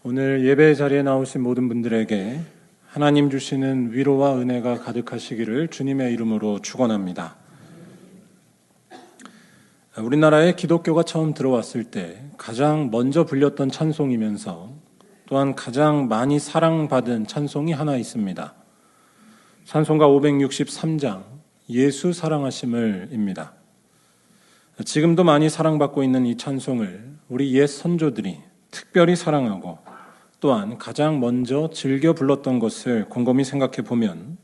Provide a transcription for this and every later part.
오늘 예배 자리에 나오신 모든 분들에게 하나님 주시는 위로와 은혜가 가득하시기를 주님의 이름으로 축원합니다. 우리나라에 기독교가 처음 들어왔을 때 가장 먼저 불렸던 찬송이면서 또한 가장 많이 사랑받은 찬송이 하나 있습니다. 찬송가 563장 예수 사랑하심을입니다. 지금도 많이 사랑받고 있는 이 찬송을 우리 옛 선조들이 특별히 사랑하고 또한 가장 먼저 즐겨 불렀던 것을 곰곰이 생각해 보면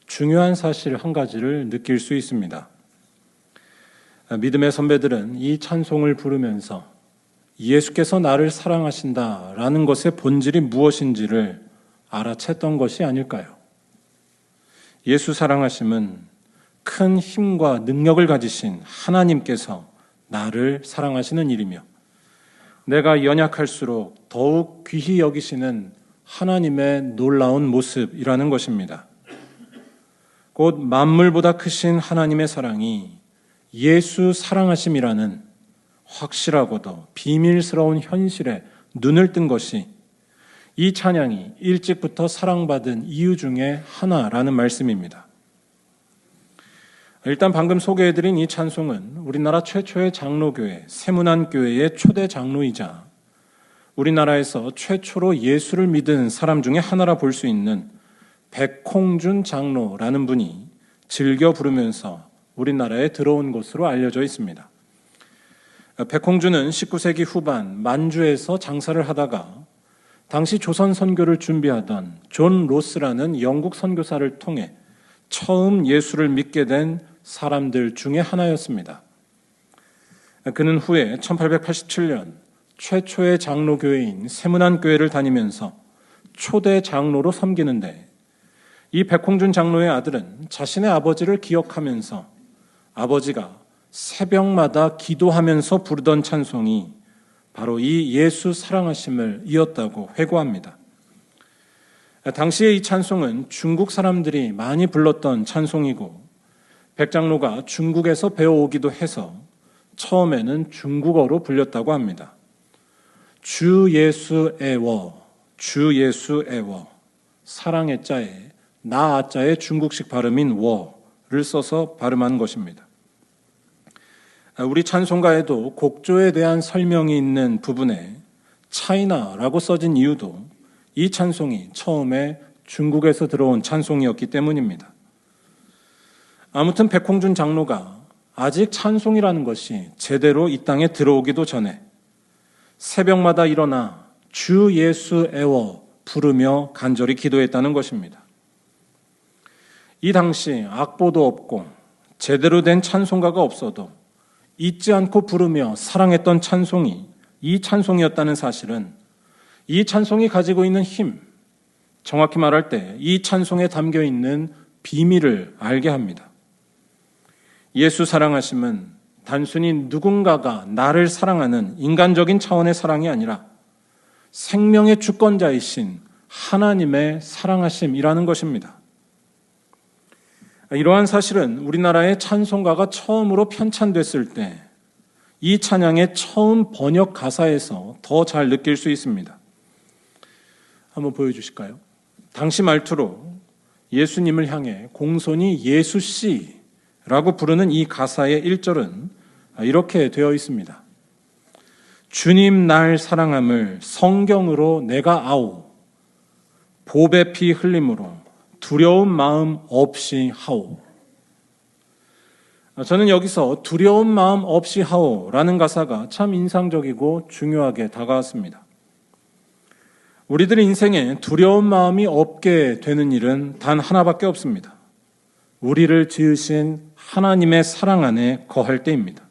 중요한 사실 한 가지를 느낄 수 있습니다. 믿음의 선배들은 이 찬송을 부르면서 예수께서 나를 사랑하신다라는 것의 본질이 무엇인지를 알아챘던 것이 아닐까요? 예수 사랑하심은 큰 힘과 능력을 가지신 하나님께서 나를 사랑하시는 일이며 내가 연약할수록 더욱 귀히 여기시는 하나님의 놀라운 모습이라는 것입니다. 곧 만물보다 크신 하나님의 사랑이 예수 사랑하심이라는 확실하고도 비밀스러운 현실에 눈을 뜬 것이 이 찬양이 일찍부터 사랑받은 이유 중에 하나라는 말씀입니다. 일단 방금 소개해드린 이 찬송은 우리나라 최초의 장로교회 세문안교회의 초대 장로이자 우리나라에서 최초로 예수를 믿은 사람 중에 하나라 볼 수 있는 백홍준 장로라는 분이 즐겨 부르면서 우리나라에 들어온 것으로 알려져 있습니다. 백홍준은 19세기 후반 만주에서 장사를 하다가 당시 조선 선교를 준비하던 존 로스라는 영국 선교사를 통해 처음 예수를 믿게 된 사람들 중에 하나였습니다. 그는 후에 1887년 최초의 장로교회인 세문안교회를 다니면서 초대 장로로 섬기는데 이 백홍준 장로의 아들은 자신의 아버지를 기억하면서 아버지가 새벽마다 기도하면서 부르던 찬송이 바로 이 예수 사랑하심을 이었다고 회고합니다. 당시에 이 찬송은 중국 사람들이 많이 불렀던 찬송이고 백장로가 중국에서 배워오기도 해서 처음에는 중국어로 불렸다고 합니다. 주 예수 애워, 주 예수 애워, 사랑의 자에 나 아자의 중국식 발음인 워를 써서 발음한 것입니다. 우리 찬송가에도 곡조에 대한 설명이 있는 부분에 차이나라고 써진 이유도 이 찬송이 처음에 중국에서 들어온 찬송이었기 때문입니다. 아무튼 백홍준 장로가 아직 찬송이라는 것이 제대로 이 땅에 들어오기도 전에 새벽마다 일어나 주 예수 애워 부르며 간절히 기도했다는 것입니다. 이 당시 악보도 없고 제대로 된 찬송가가 없어도 잊지 않고 부르며 사랑했던 찬송이 이 찬송이었다는 사실은 이 찬송이 가지고 있는 힘, 정확히 말할 때 이 찬송에 담겨 있는 비밀을 알게 합니다. 예수 사랑하심은 단순히 누군가가 나를 사랑하는 인간적인 차원의 사랑이 아니라 생명의 주권자이신 하나님의 사랑하심이라는 것입니다. 이러한 사실은 우리나라의 찬송가가 처음으로 편찬됐을 때 이 찬양의 처음 번역 가사에서 더 잘 느낄 수 있습니다. 한번 보여주실까요? 당시 말투로 예수님을 향해 공손히 예수씨라고 부르는 이 가사의 1절은 이렇게 되어 있습니다. 주님 날 사랑함을 성경으로 내가 아오, 보배 피 흘림으로 두려운 마음 없이 하오. 저는 여기서 두려운 마음 없이 하오라는 가사가 참 인상적이고 중요하게 다가왔습니다. 우리들 인생에 두려운 마음이 없게 되는 일은 단 하나밖에 없습니다. 우리를 지으신 하나님의 사랑 안에 거할 때입니다.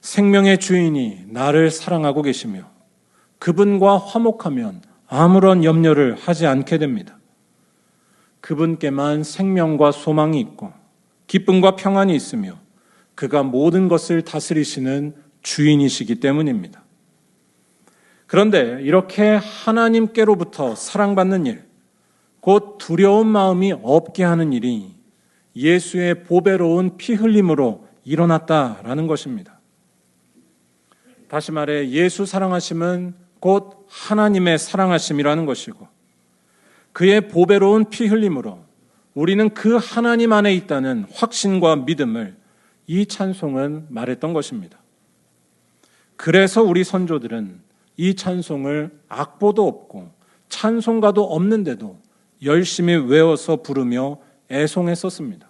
생명의 주인이 나를 사랑하고 계시며 그분과 화목하면 아무런 염려를 하지 않게 됩니다. 그분께만 생명과 소망이 있고 기쁨과 평안이 있으며 그가 모든 것을 다스리시는 주인이시기 때문입니다. 그런데 이렇게 하나님께로부터 사랑받는 일, 곧 두려운 마음이 없게 하는 일이 예수의 보배로운 피 흘림으로 일어났다라는 것입니다. 다시 말해 예수 사랑하심은 곧 하나님의 사랑하심이라는 것이고 그의 보배로운 피 흘림으로 우리는 그 하나님 안에 있다는 확신과 믿음을 이 찬송은 말했던 것입니다. 그래서 우리 선조들은 이 찬송을 악보도 없고 찬송가도 없는데도 열심히 외워서 부르며 애송했었습니다.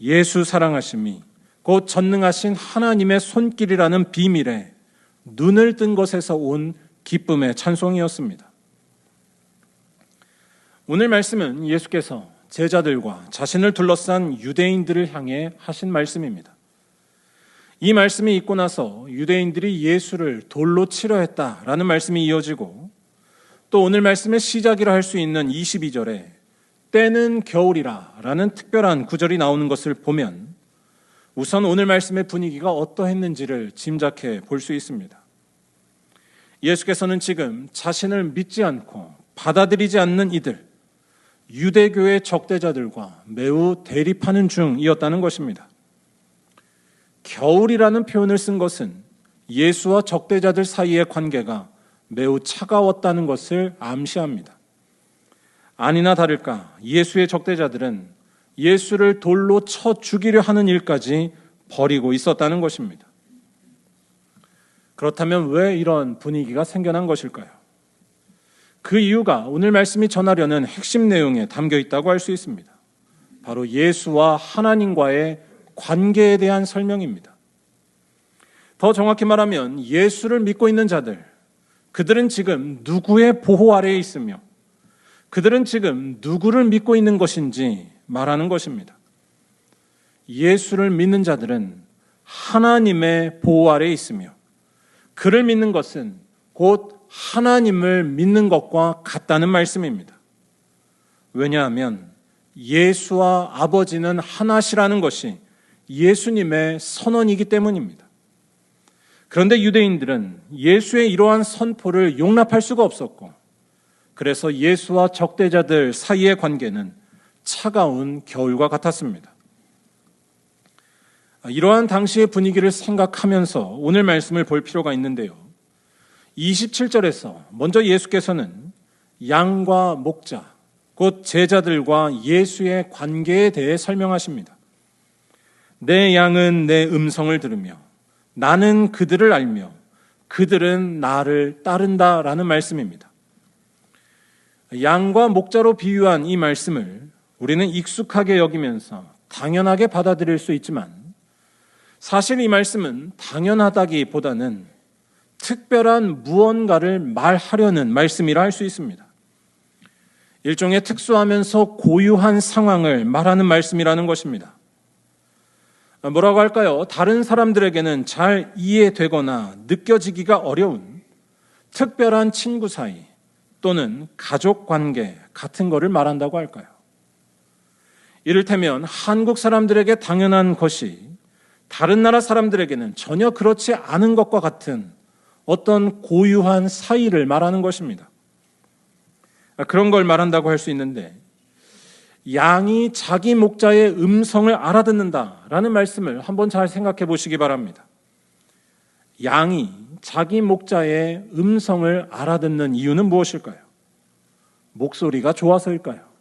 예수 사랑하심이 곧 전능하신 하나님의 손길이라는 비밀에 눈을 뜬 것에서 온 기쁨의 찬송이었습니다. 오늘 말씀은 예수께서 제자들과 자신을 둘러싼 유대인들을 향해 하신 말씀입니다. 이 말씀이 있고 나서 유대인들이 예수를 돌로 치려 했다라는 말씀이 이어지고 또 오늘 말씀의 시작이라 할 수 있는 22절에 때는 겨울이라 라는 특별한 구절이 나오는 것을 보면 우선 오늘 말씀의 분위기가 어떠했는지를 짐작해 볼 수 있습니다. 예수께서는 지금 자신을 믿지 않고 받아들이지 않는 이들, 유대교의 적대자들과 매우 대립하는 중이었다는 것입니다. 겨울이라는 표현을 쓴 것은 예수와 적대자들 사이의 관계가 매우 차가웠다는 것을 암시합니다. 아니나 다를까 예수의 적대자들은 예수를 돌로 쳐 죽이려 하는 일까지 벌이고 있었다는 것입니다. 그렇다면 왜 이런 분위기가 생겨난 것일까요? 그 이유가 오늘 말씀이 전하려는 핵심 내용에 담겨 있다고 할 수 있습니다. 바로 예수와 하나님과의 관계에 대한 설명입니다. 더 정확히 말하면 예수를 믿고 있는 자들, 그들은 지금 누구의 보호 아래에 있으며 그들은 지금 누구를 믿고 있는 것인지 말하는 것입니다. 예수를 믿는 자들은 하나님의 보호 아래에 있으며 그를 믿는 것은 곧 하나님을 믿는 것과 같다는 말씀입니다. 왜냐하면 예수와 아버지는 하나시라는 것이 예수님의 선언이기 때문입니다. 그런데 유대인들은 예수의 이러한 선포를 용납할 수가 없었고 그래서 예수와 적대자들 사이의 관계는 차가운 겨울과 같았습니다. 이러한 당시의 분위기를 생각하면서 오늘 말씀을 볼 필요가 있는데요. 27절에서 먼저 예수께서는 양과 목자, 곧 제자들과 예수의 관계에 대해 설명하십니다. 내 양은 내 음성을 들으며 나는 그들을 알며 그들은 나를 따른다라는 말씀입니다. 양과 목자로 비유한 이 말씀을 우리는 익숙하게 여기면서 당연하게 받아들일 수 있지만 사실 이 말씀은 당연하다기보다는 특별한 무언가를 말하려는 말씀이라 할 수 있습니다. 일종의 특수하면서 고유한 상황을 말하는 말씀이라는 것입니다. 뭐라고 할까요? 다른 사람들에게는 잘 이해되거나 느껴지기가 어려운 특별한 친구 사이 또는 가족 관계 같은 거를 말한다고 할까요? 이를테면 한국 사람들에게 당연한 것이 다른 나라 사람들에게는 전혀 그렇지 않은 것과 같은 어떤 고유한 사이를 말하는 것입니다. 그런 걸 말한다고 할 수 있는데 양이 자기 목자의 음성을 알아듣는다라는 말씀을 한번 잘 생각해 보시기 바랍니다. 양이 자기 목자의 음성을 알아듣는 이유는 무엇일까요? 목소리가 좋아서일까요?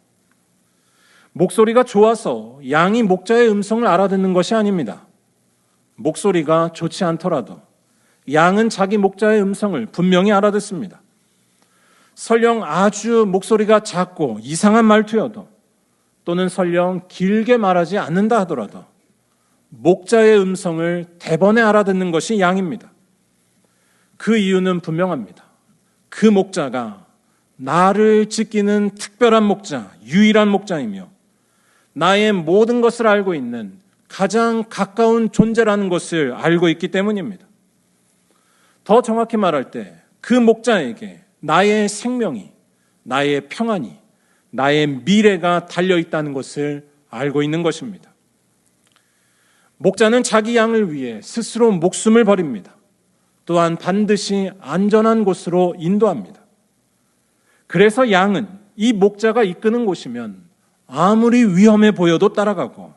목소리가 좋아서 양이 목자의 음성을 알아듣는 것이 아닙니다. 목소리가 좋지 않더라도 양은 자기 목자의 음성을 분명히 알아듣습니다. 설령 아주 목소리가 작고 이상한 말투여도 또는 설령 길게 말하지 않는다 하더라도 목자의 음성을 대번에 알아듣는 것이 양입니다. 그 이유는 분명합니다. 그 목자가 나를 지키는 특별한 목자, 유일한 목자이며 나의 모든 것을 알고 있는 가장 가까운 존재라는 것을 알고 있기 때문입니다. 더 정확히 말할 때 그 목자에게 나의 생명이, 나의 평안이, 나의 미래가 달려있다는 것을 알고 있는 것입니다. 목자는 자기 양을 위해 스스로 목숨을 버립니다. 또한 반드시 안전한 곳으로 인도합니다. 그래서 양은 이 목자가 이끄는 곳이면 아무리 위험해 보여도 따라가고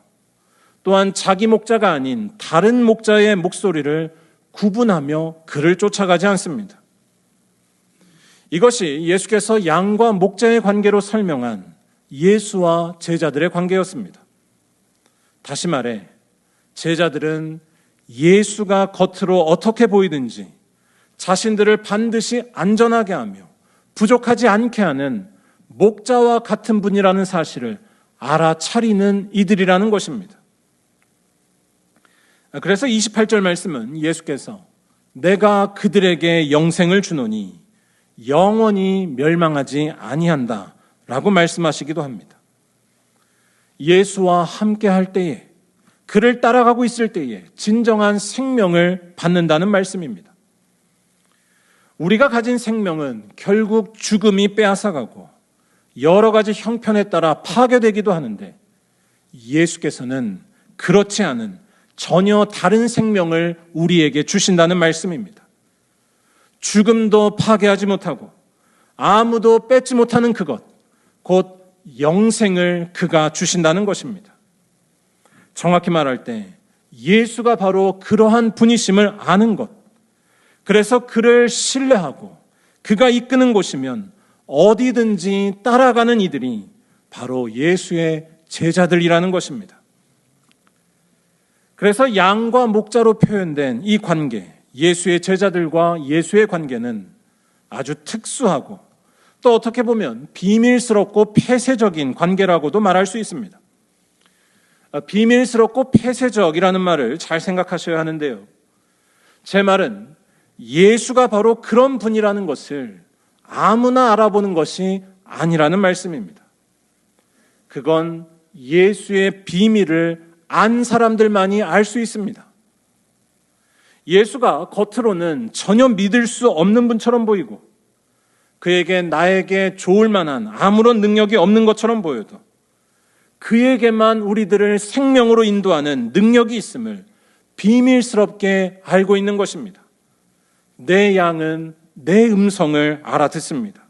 또한 자기 목자가 아닌 다른 목자의 목소리를 구분하며 그를 쫓아가지 않습니다. 이것이 예수께서 양과 목자의 관계로 설명한 예수와 제자들의 관계였습니다. 다시 말해 제자들은 예수가 겉으로 어떻게 보이든지 자신들을 반드시 안전하게 하며 부족하지 않게 하는 목자와 같은 분이라는 사실을 알아차리는 이들이라는 것입니다. 그래서 28절 말씀은 예수께서 내가 그들에게 영생을 주노니 영원히 멸망하지 아니한다 라고 말씀하시기도 합니다. 예수와 함께 할 때에, 그를 따라가고 있을 때에 진정한 생명을 받는다는 말씀입니다. 우리가 가진 생명은 결국 죽음이 빼앗아가고 여러 가지 형편에 따라 파괴되기도 하는데 예수께서는 그렇지 않은 전혀 다른 생명을 우리에게 주신다는 말씀입니다. 죽음도 파괴하지 못하고 아무도 뺏지 못하는 그것, 곧 영생을 그가 주신다는 것입니다. 정확히 말할 때 예수가 바로 그러한 분이심을 아는 것, 그래서 그를 신뢰하고 그가 이끄는 곳이면 어디든지 따라가는 이들이 바로 예수의 제자들이라는 것입니다. 그래서 양과 목자로 표현된 이 관계, 예수의 제자들과 예수의 관계는 아주 특수하고 또 어떻게 보면 비밀스럽고 폐쇄적인 관계라고도 말할 수 있습니다. 비밀스럽고 폐쇄적이라는 말을 잘 생각하셔야 하는데요. 제 말은 예수가 바로 그런 분이라는 것을 아무나 알아보는 것이 아니라는 말씀입니다. 그건 예수의 비밀을 안 사람들만이 알 수 있습니다. 예수가 겉으로는 전혀 믿을 수 없는 분처럼 보이고 그에게 나에게 좋을 만한 아무런 능력이 없는 것처럼 보여도 그에게만 우리들을 생명으로 인도하는 능력이 있음을 비밀스럽게 알고 있는 것입니다. 내 양은 내 음성을 알아듣습니다.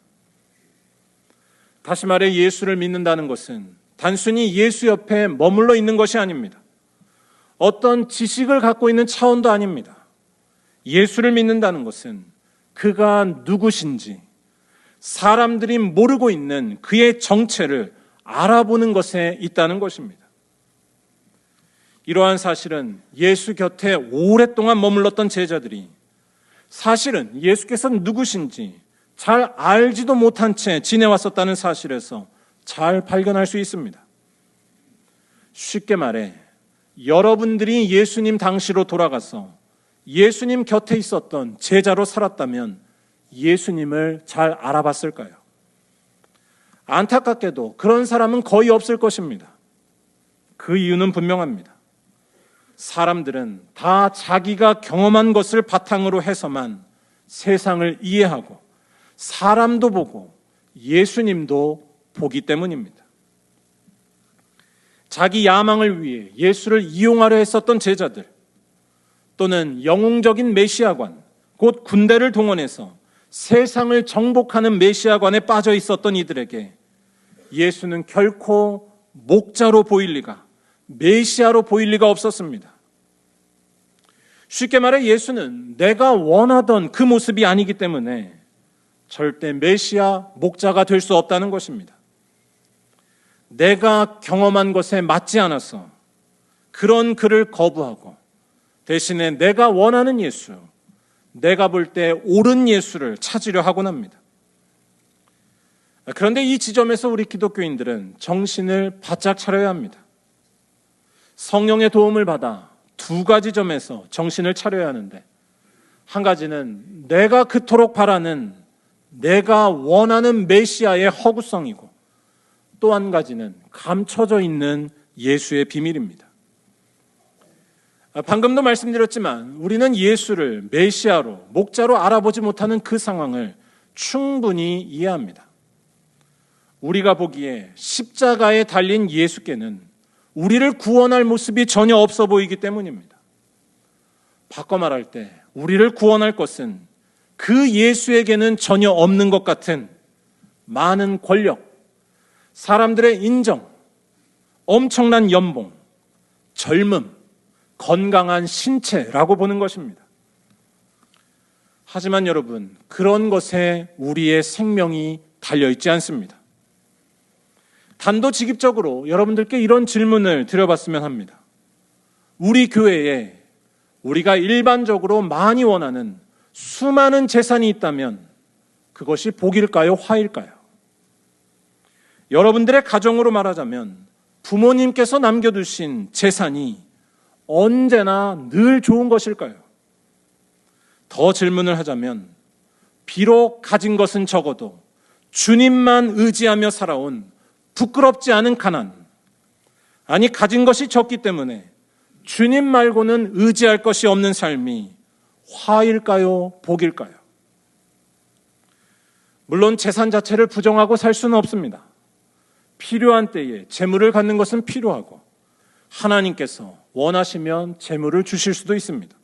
다시 말해 예수를 믿는다는 것은 단순히 예수 옆에 머물러 있는 것이 아닙니다. 어떤 지식을 갖고 있는 차원도 아닙니다. 예수를 믿는다는 것은 그가 누구신지 사람들이 모르고 있는 그의 정체를 알아보는 것에 있다는 것입니다. 이러한 사실은 예수 곁에 오랫동안 머물렀던 제자들이 사실은 예수께서 누구신지 잘 알지도 못한 채 지내왔었다는 사실에서 잘 발견할 수 있습니다. 쉽게 말해 여러분들이 예수님 당시로 돌아가서 예수님 곁에 있었던 제자로 살았다면 예수님을 잘 알아봤을까요? 안타깝게도 그런 사람은 거의 없을 것입니다. 그 이유는 분명합니다. 사람들은 다 자기가 경험한 것을 바탕으로 해서만 세상을 이해하고 사람도 보고 예수님도 보기 때문입니다. 자기 야망을 위해 예수를 이용하려 했었던 제자들, 또는 영웅적인 메시아관, 곧 군대를 동원해서 세상을 정복하는 메시아관에 빠져 있었던 이들에게 예수는 결코 목자로 보일 리가, 메시아로 보일 리가 없었습니다. 쉽게 말해 예수는 내가 원하던 그 모습이 아니기 때문에 절대 메시아, 목자가 될 수 없다는 것입니다. 내가 경험한 것에 맞지 않아서 그런 그를 거부하고 대신에 내가 원하는 예수, 내가 볼 때 옳은 예수를 찾으려 하곤 합니다. 그런데 이 지점에서 우리 기독교인들은 정신을 바짝 차려야 합니다. 성령의 도움을 받아 두 가지 점에서 정신을 차려야 하는데, 한 가지는 내가 그토록 바라는, 내가 원하는 메시아의 허구성이고, 또 한 가지는 감춰져 있는 예수의 비밀입니다. 방금도 말씀드렸지만 우리는 예수를 메시아로, 목자로 알아보지 못하는 그 상황을 충분히 이해합니다. 우리가 보기에 십자가에 달린 예수께는 우리를 구원할 모습이 전혀 없어 보이기 때문입니다. 바꿔 말할 때 우리를 구원할 것은 그 예수에게는 전혀 없는 것 같은 많은 권력, 사람들의 인정, 엄청난 연봉, 젊음, 건강한 신체라고 보는 것입니다. 하지만 여러분, 그런 것에 우리의 생명이 달려있지 않습니다. 단도직입적으로 여러분들께 이런 질문을 드려봤으면 합니다. 우리 교회에 우리가 일반적으로 많이 원하는 수많은 재산이 있다면 그것이 복일까요? 화일까요? 여러분들의 가정으로 말하자면 부모님께서 남겨두신 재산이 언제나 늘 좋은 것일까요? 더 질문을 하자면 비록 가진 것은 적어도 주님만 의지하며 살아온 부끄럽지 않은 가난, 아니 가진 것이 적기 때문에 주님 말고는 의지할 것이 없는 삶이 화일까요? 복일까요? 물론 재산 자체를 부정하고 살 수는 없습니다. 필요한 때에 재물을 갖는 것은 필요하고 하나님께서 원하시면 재물을 주실 수도 있습니다.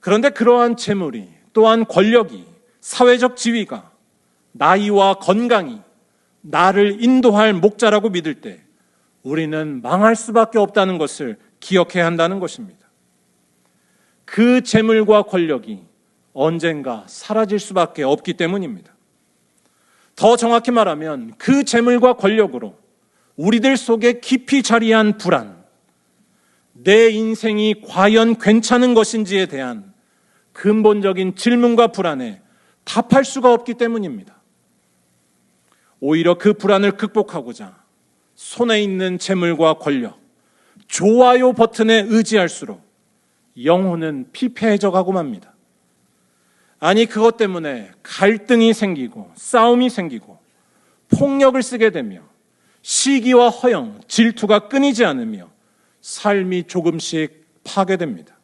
그런데 그러한 재물이 또한 권력이 사회적 지위가 나이와 건강이 나를 인도할 목자라고 믿을 때 우리는 망할 수밖에 없다는 것을 기억해야 한다는 것입니다. 그 재물과 권력이 언젠가 사라질 수밖에 없기 때문입니다. 더 정확히 말하면 그 재물과 권력으로 우리들 속에 깊이 자리한 불안, 내 인생이 과연 괜찮은 것인지에 대한 근본적인 질문과 불안에 답할 수가 없기 때문입니다. 오히려 그 불안을 극복하고자 손에 있는 재물과 권력, 좋아요 버튼에 의지할수록 영혼은 피폐해져 가고 맙니다. 아니 그것 때문에 갈등이 생기고 싸움이 생기고 폭력을 쓰게 되며 시기와 허영, 질투가 끊이지 않으며 삶이 조금씩 파괴됩니다.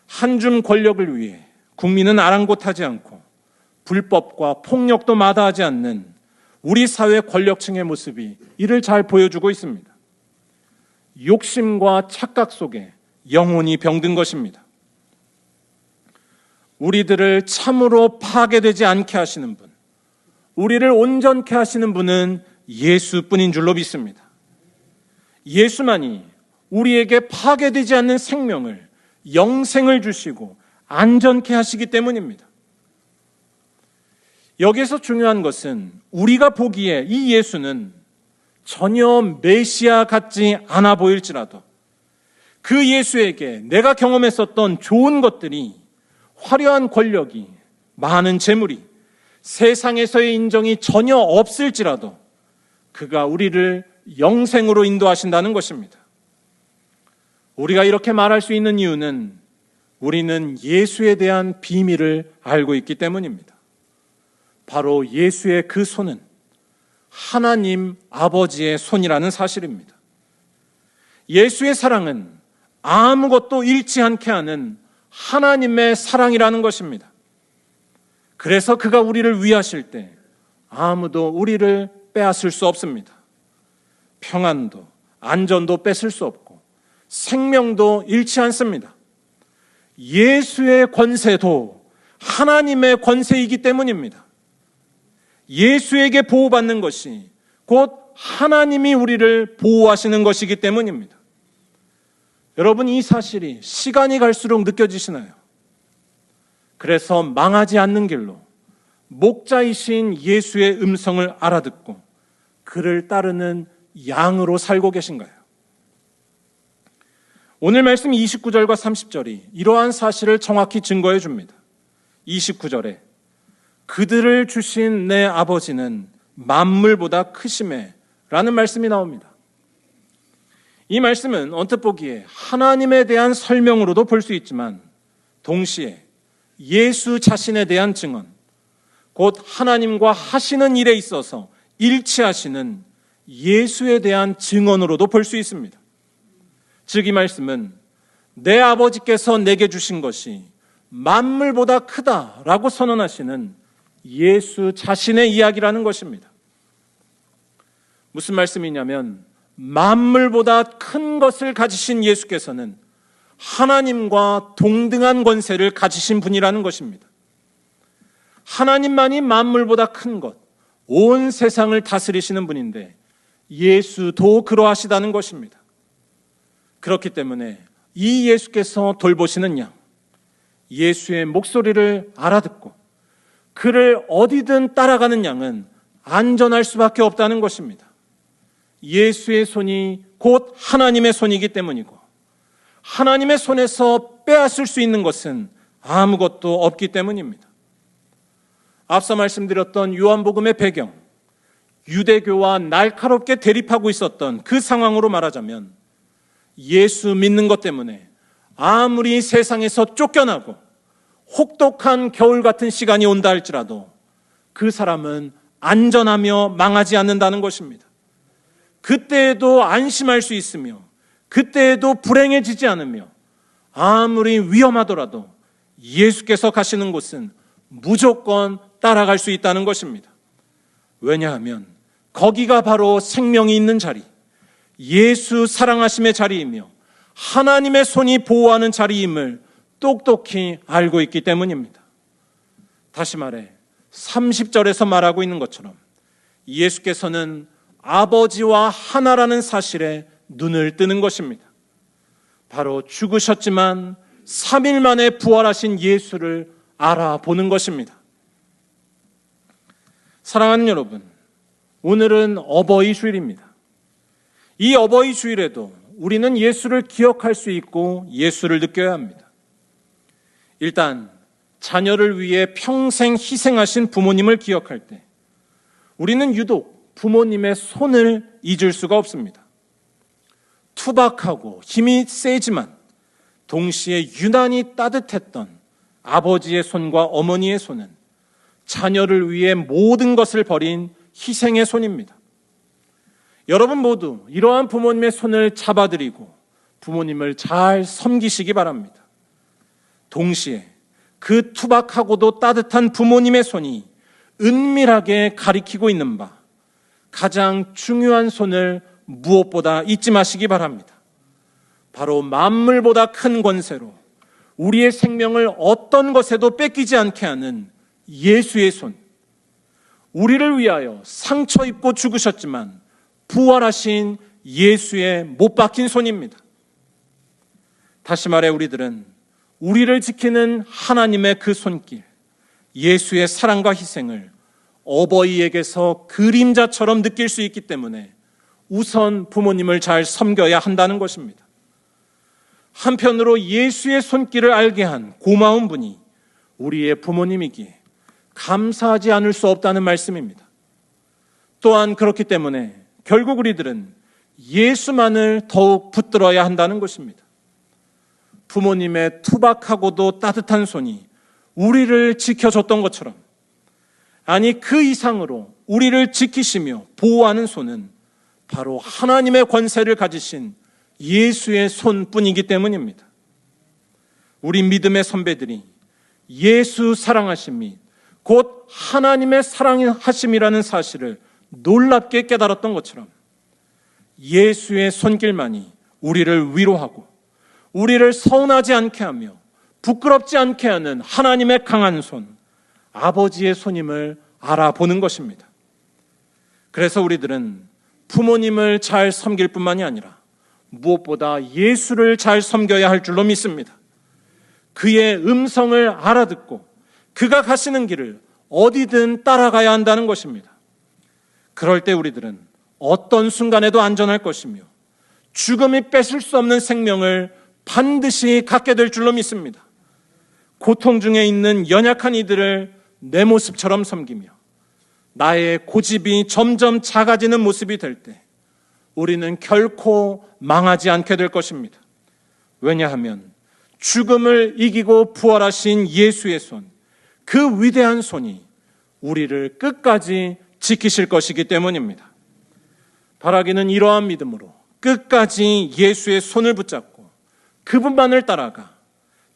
한 줌 권력을 위해 국민은 아랑곳하지 않고 불법과 폭력도 마다하지 않는 우리 사회 권력층의 모습이 이를 잘 보여주고 있습니다. 욕심과 착각 속에 영혼이 병든 것입니다. 우리들을 참으로 파괴되지 않게 하시는 분, 우리를 온전케 하시는 분은 예수뿐인 줄로 믿습니다. 예수만이 우리에게 파괴되지 않는 생명을, 영생을 주시고 안전케 하시기 때문입니다. 여기서 중요한 것은 우리가 보기에 이 예수는 전혀 메시아 같지 않아 보일지라도 그 예수에게 내가 경험했었던 좋은 것들이, 화려한 권력이, 많은 재물이, 세상에서의 인정이 전혀 없을지라도 그가 우리를 영생으로 인도하신다는 것입니다. 우리가 이렇게 말할 수 있는 이유는 우리는 예수에 대한 비밀을 알고 있기 때문입니다. 바로 예수의 그 손은 하나님 아버지의 손이라는 사실입니다. 예수의 사랑은 아무것도 잃지 않게 하는 하나님의 사랑이라는 것입니다. 그래서 그가 우리를 위하실 때 아무도 우리를 빼앗을 수 없습니다. 평안도, 안전도 뺏을 수 없고 생명도 잃지 않습니다. 예수의 권세도 하나님의 권세이기 때문입니다. 예수에게 보호받는 것이 곧 하나님이 우리를 보호하시는 것이기 때문입니다. 여러분, 이 사실이 시간이 갈수록 느껴지시나요? 그래서 망하지 않는 길로 목자이신 예수의 음성을 알아듣고 그를 따르는 양으로 살고 계신가요? 오늘 말씀 29절과 30절이 이러한 사실을 정확히 증거해 줍니다. 29절에 그들을 주신 내 아버지는 만물보다 크심에 라는 말씀이 나옵니다. 이 말씀은 언뜻 보기에 하나님에 대한 설명으로도 볼 수 있지만 동시에 예수 자신에 대한 증언, 곧 하나님과 하시는 일에 있어서 일치하시는 예수에 대한 증언으로도 볼 수 있습니다. 즉 이 말씀은 내 아버지께서 내게 주신 것이 만물보다 크다라고 선언하시는 예수 자신의 이야기라는 것입니다. 무슨 말씀이냐면 만물보다 큰 것을 가지신 예수께서는 하나님과 동등한 권세를 가지신 분이라는 것입니다. 하나님만이 만물보다 큰 것, 온 세상을 다스리시는 분인데 예수도 그러하시다는 것입니다. 그렇기 때문에 이 예수께서 돌보시는 양, 예수의 목소리를 알아듣고 그를 어디든 따라가는 양은 안전할 수밖에 없다는 것입니다. 예수의 손이 곧 하나님의 손이기 때문이고 하나님의 손에서 빼앗을 수 있는 것은 아무것도 없기 때문입니다. 앞서 말씀드렸던 요한복음의 배경, 유대교와 날카롭게 대립하고 있었던 그 상황으로 말하자면 예수 믿는 것 때문에 아무리 세상에서 쫓겨나고 혹독한 겨울 같은 시간이 온다 할지라도 그 사람은 안전하며 망하지 않는다는 것입니다. 그때에도 안심할 수 있으며 그때에도 불행해지지 않으며 아무리 위험하더라도 예수께서 가시는 곳은 무조건 따라갈 수 있다는 것입니다. 왜냐하면 거기가 바로 생명이 있는 자리, 예수 사랑하심의 자리이며 하나님의 손이 보호하는 자리임을 똑똑히 알고 있기 때문입니다. 다시 말해 30절에서 말하고 있는 것처럼 예수께서는 아버지와 하나라는 사실에 눈을 뜨는 것입니다. 바로 죽으셨지만 3일 만에 부활하신 예수를 알아보는 것입니다. 사랑하는 여러분, 오늘은 어버이 주일입니다. 이 어버이 주일에도 우리는 예수를 기억할 수 있고 예수를 느껴야 합니다. 일단 자녀를 위해 평생 희생하신 부모님을 기억할 때 우리는 유독 부모님의 손을 잊을 수가 없습니다. 투박하고 힘이 세지만 동시에 유난히 따뜻했던 아버지의 손과 어머니의 손은 자녀를 위해 모든 것을 버린 희생의 손입니다. 여러분 모두 이러한 부모님의 손을 잡아드리고 부모님을 잘 섬기시기 바랍니다. 동시에 그 투박하고도 따뜻한 부모님의 손이 은밀하게 가리키고 있는 바 가장 중요한 손을 무엇보다 잊지 마시기 바랍니다. 바로 만물보다 큰 권세로 우리의 생명을 어떤 것에도 뺏기지 않게 하는 예수의 손, 우리를 위하여 상처 입고 죽으셨지만 부활하신 예수의 못 박힌 손입니다. 다시 말해 우리들은 우리를 지키는 하나님의 그 손길, 예수의 사랑과 희생을 어버이에게서 그림자처럼 느낄 수 있기 때문에 우선 부모님을 잘 섬겨야 한다는 것입니다. 한편으로 예수의 손길을 알게 한 고마운 분이 우리의 부모님이기에 감사하지 않을 수 없다는 말씀입니다. 또한 그렇기 때문에 결국 우리들은 예수만을 더욱 붙들어야 한다는 것입니다. 부모님의 투박하고도 따뜻한 손이 우리를 지켜줬던 것처럼, 아니 그 이상으로 우리를 지키시며 보호하는 손은 바로 하나님의 권세를 가지신 예수의 손뿐이기 때문입니다. 우리 믿음의 선배들이 예수 사랑하심이 곧 하나님의 사랑하심이라는 사실을 놀랍게 깨달았던 것처럼 예수의 손길만이 우리를 위로하고 우리를 서운하지 않게 하며 부끄럽지 않게 하는 하나님의 강한 손, 아버지의 손임을 알아보는 것입니다. 그래서 우리들은 부모님을 잘 섬길 뿐만이 아니라 무엇보다 예수를 잘 섬겨야 할 줄로 믿습니다. 그의 음성을 알아듣고 그가 가시는 길을 어디든 따라가야 한다는 것입니다. 그럴 때 우리들은 어떤 순간에도 안전할 것이며 죽음이 뺏을 수 없는 생명을 반드시 갖게 될 줄로 믿습니다. 고통 중에 있는 연약한 이들을 내 모습처럼 섬기며 나의 고집이 점점 작아지는 모습이 될 때 우리는 결코 망하지 않게 될 것입니다. 왜냐하면 죽음을 이기고 부활하신 예수의 손, 그 위대한 손이 우리를 끝까지 지키실 것이기 때문입니다. 바라기는 이러한 믿음으로 끝까지 예수의 손을 붙잡고 그분만을 따라가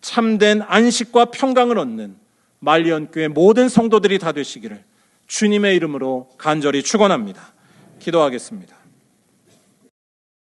참된 안식과 평강을 얻는 말리언교회 모든 성도들이 다 되시기를 주님의 이름으로 간절히 축원합니다. 기도하겠습니다.